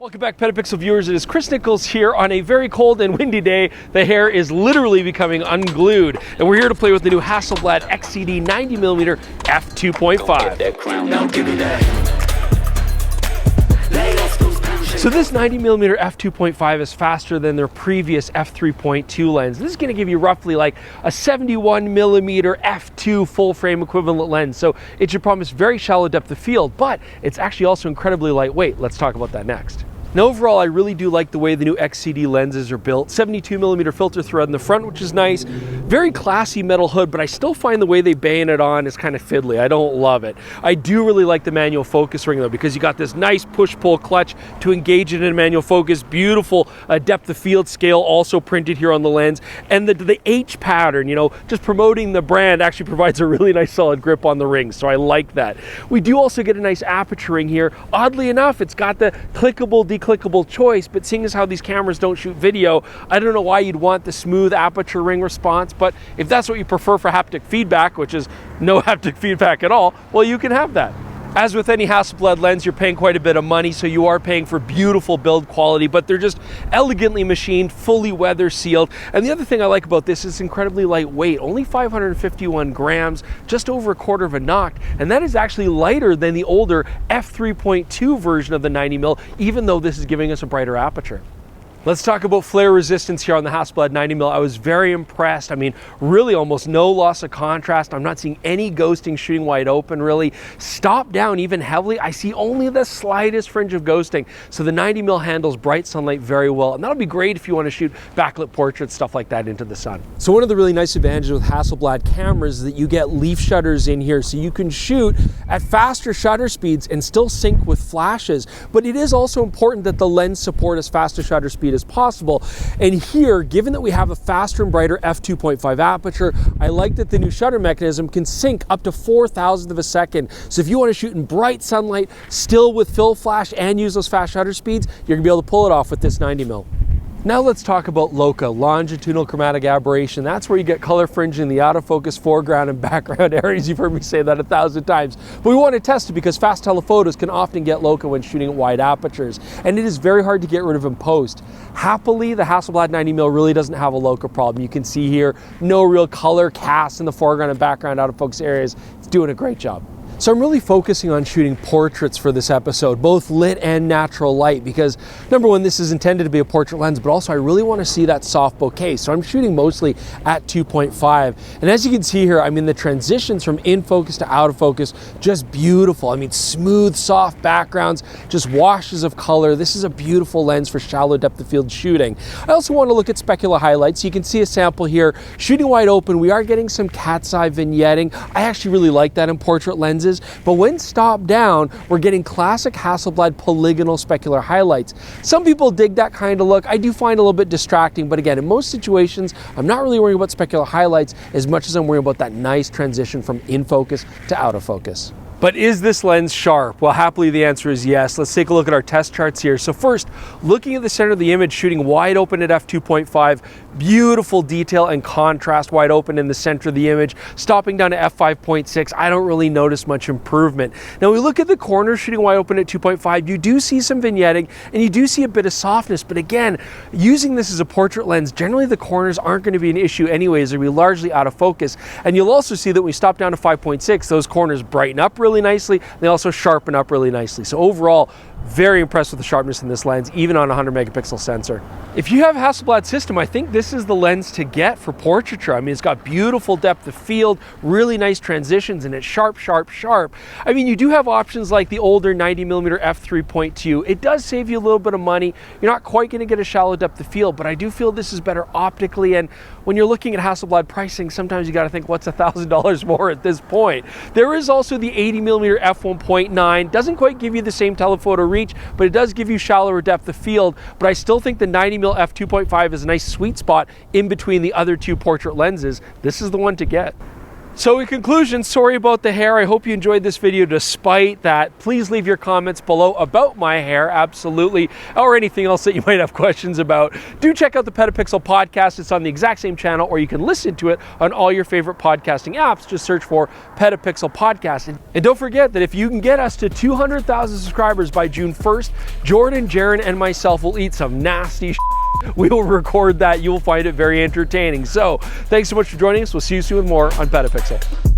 Welcome back, PetaPixel viewers. It is Chris Nichols here on a very cold and windy day. The hair is literally becoming unglued, and we're here to play with the new Hasselblad XCD 90mm f2.5. So this 90mm f2.5 is faster than their previous f3.2 lens. This is going to give you roughly like a 71mm f2 full frame equivalent lens. So it should promise very shallow depth of field, but it's actually also incredibly lightweight. Let's talk about that next. Now overall, I really do like the way the new XCD lenses are built. 72mm filter thread in the front, which is nice. Very classy metal hood, but I still find the way they bang it on is kind of fiddly. I don't love it. I do really like the manual focus ring though, because you got this nice push-pull clutch to engage it in manual focus. Beautiful depth of field scale also printed here on the lens. And the H pattern, you know, just promoting the brand, actually provides a really nice solid grip on the ring. So I like that. We do also get a nice aperture ring here. Oddly enough, it's got the clickable, clickable choice, but seeing as how these cameras don't shoot video, I don't know why you'd want the smooth aperture ring response, but if that's what you prefer for haptic feedback, which is no haptic feedback at all, well, you can have that. As with any Hasselblad lens, you're paying quite a bit of money, so you are paying for beautiful build quality, but they're just elegantly machined, fully weather sealed. And the other thing I like about this is incredibly lightweight, only 551 grams, just over a quarter of a knock, and that is actually lighter than the older f3.2 version of the 90mm, even though this is giving us a brighter aperture. Let's talk about flare resistance here on the Hasselblad 90mm. I was very impressed. I mean, really almost no loss of contrast. I'm not seeing any ghosting shooting wide open, really. Stop down even heavily, I see only the slightest fringe of ghosting. So the 90mm handles bright sunlight very well. And that'll be great if you want to shoot backlit portraits, stuff like that into the sun. So one of the really nice advantages with Hasselblad cameras is that you get leaf shutters in here. So you can shoot at faster shutter speeds and still sync with flashes. But it is also important that the lens support as fast a shutter speed as possible. And here, given that we have a faster and brighter f2.5 aperture, I like that the new shutter mechanism can sync up to 0.004 of a second. So if you want to shoot in bright sunlight, still with fill flash and use those fast shutter speeds, you're gonna be able to pull it off with this 90mm. Now let's talk about LoCA, longitudinal chromatic aberration. That's where you get color fringe in the out of focus foreground and background areas. You've heard me say that 1,000 times. But we want to test it because fast telephotos can often get LoCA when shooting at wide apertures. And it is very hard to get rid of in post. Happily, the Hasselblad 90mm really doesn't have a LoCA problem. You can see here, no real color cast in the foreground and background out of focus areas. It's doing a great job. So I'm really focusing on shooting portraits for this episode, both lit and natural light, because number one, this is intended to be a portrait lens, but also I really want to see that soft bokeh. So I'm shooting mostly at 2.5. And as you can see here, I mean, the transitions from in focus to out of focus, just beautiful. I mean, smooth, soft backgrounds, just washes of color. This is a beautiful lens for shallow depth of field shooting. I also want to look at specular highlights. You can see a sample here, shooting wide open. We are getting some cat's eye vignetting. I actually really like that in portrait lenses. But when stopped down, we're getting classic Hasselblad polygonal specular highlights. Some people dig that kind of look. I do find it a little bit distracting, but again, in most situations, I'm not really worrying about specular highlights as much as I'm worrying about that nice transition from in focus to out of focus. But is this lens sharp? Well, happily the answer is yes. Let's take a look at our test charts here. So first, looking at the center of the image, shooting wide open at f2.5, beautiful detail and contrast wide open in the center of the image. Stopping down to f5.6, I don't really notice much improvement. Now we look at the corners, shooting wide open at 2.5, you do see some vignetting and you do see a bit of softness, but again, using this as a portrait lens, generally the corners aren't going to be an issue anyways. They'll be largely out of focus. And you'll also see that when we stop down to 5.6, those corners brighten up really nicely. They also sharpen up really nicely. So overall, very impressed with the sharpness in this lens, even on a 100 megapixel sensor. If you have a Hasselblad system, I think this is the lens to get for portraiture. I mean, it's got beautiful depth of field, really nice transitions, and it's sharp, sharp, sharp. I mean, you do have options like the older 90mm f3.2. It does save you a little bit of money. You're not quite going to get a shallow depth of field, but I do feel this is better optically. And when you're looking at Hasselblad pricing, sometimes you got to think, what's $1,000 more at this point? There is also the 80mm f1.9. Doesn't quite give you the same telephoto reach, but it does give you shallower depth of field. But I still think the 90mm f2.5 is a nice sweet spot in between the other two portrait lenses. This is the one to get. So in conclusion, sorry about the hair. I hope you enjoyed this video despite that. Please leave your comments below about my hair, absolutely, or anything else that you might have questions about. Do check out the PetaPixel podcast. It's on the exact same channel, or you can listen to it on all your favorite podcasting apps. Just search for PetaPixel Podcast. And don't forget that if you can get us to 200,000 subscribers by June 1st, Jordan, Jaron, and myself will eat some nasty We will record that. You'll find it very entertaining. So thanks so much for joining us. We'll see you soon with more on PetaPixel.